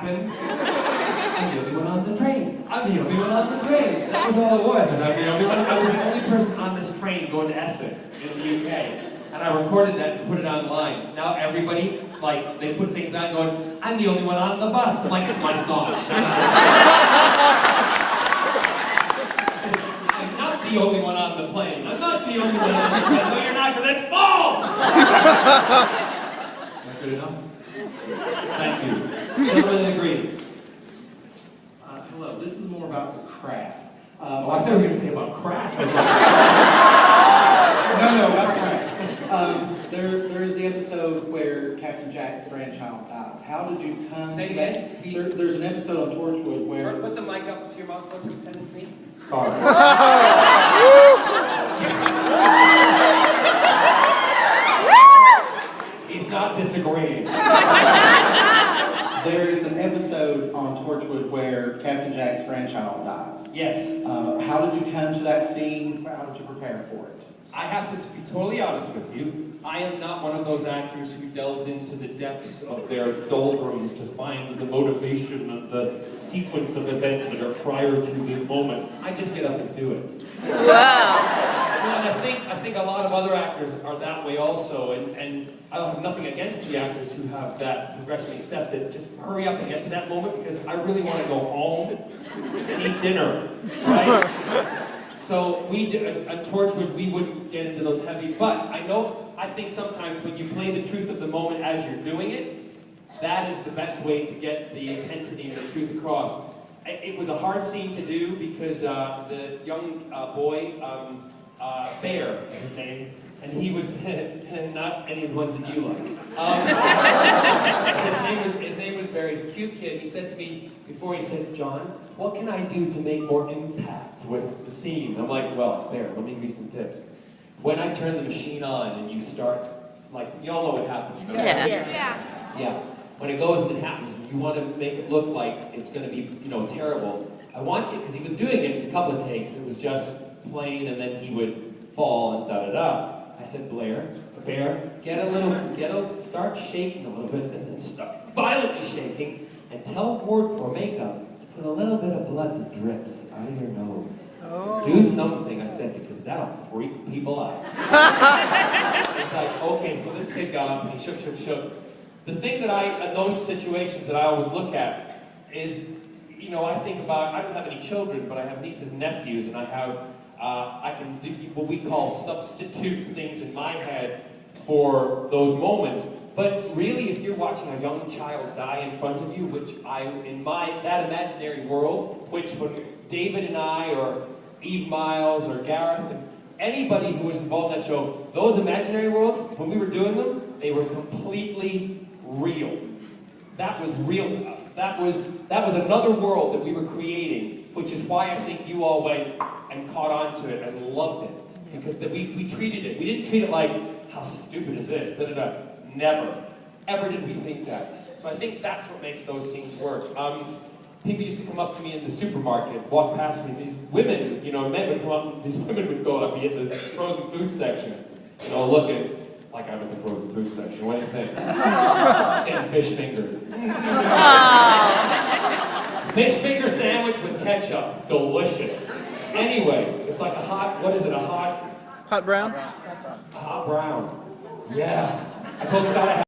happened. I'm the only one on the train. I'm the only one on the train. That was all it was. I'm the only one. I was the only person on this train going to Essex in the UK. And I recorded that and put it online. Now everybody, like, they put things on going, I'm the only one on the bus. I'm like, it's my song. I'm not the only one on the plane. I'm not the only one on the plane. No, you're not, because it's full! Is that good enough? Thank you. Gentlemen agree. Hello, this is more about the craft. I thought you were going to say about crash. No, about craft. There is the episode where Captain Jack's grandchild dies. How did you come Say to again? that? There's an episode on Torchwood where... George, put the mic up to your mouth closer to the screen. Sorry. He's not disagreeing. There is an episode on Torchwood where Captain Jack's grandchild dies. Yes. How did you come to that scene? How did you prepare for it? I have to be totally honest with you. I am not one of those actors who delves into the depths of their doldrums to find the motivation of the sequence of events that are prior to the moment. I just get up and do it. Wow. And I think a lot of other actors are that way also, and I don't have nothing against the actors who have that progression, except that just hurry up and get to that moment, because I really want to go home and eat dinner, right? So we did, at Torchwood, we wouldn't get into those heavy, but I think sometimes when you play the truth of the moment as you're doing it, that is the best way to get the intensity and the truth across. It was a hard scene to do because the young boy, Bear is his name, and he was not any of the ones that you like. His name was Barry. He's a cute kid. He said to me before, he said, John, what can I do to make more impact with the scene? I'm like, well, Bear, let me give you some tips. When I turn the machine on and you start, like, you all know what happens. Yeah. When it goes and it happens, and you want to make it look like it's going to be, terrible. I want you, because he was doing it in a couple of takes. It was just plain, and then he would fall and da-da-da. I said, Bear, start shaking a little bit, and then start violently shaking, and tell Ward or makeup to put a little bit of blood that drips out of your nose. Oh. Do something, I said, because that'll freak people out. It's like, okay, so this kid got up, and he shook. The thing that in those situations that I always look at is, I think about, I don't have any children, but I have nieces and nephews, and I can do what we call substitute things in my head for those moments. But really, if you're watching a young child die in front of you, which that imaginary world, which when David and I, or Eve Miles, or Gareth, and anybody who was involved in that show, those imaginary worlds, when we were doing them, they were completely real. That was real to us. That was another world that we were creating, which is why I think you all went and caught on to it and loved it. Because we treated it. We didn't treat it like, how stupid is this? Da-da-da. Never. Ever did we think that. So I think that's what makes those scenes work. People used to come up to me in the supermarket, walk past me, these women, men would come up, these women would go up, be at the frozen food section, looking like I'm at the frozen food section. What do you think? And fish fingers. Fish finger sandwich with ketchup. Delicious. Anyway, it's like a hot, what is it, Hot brown? Hot brown. Yeah. I told Scott I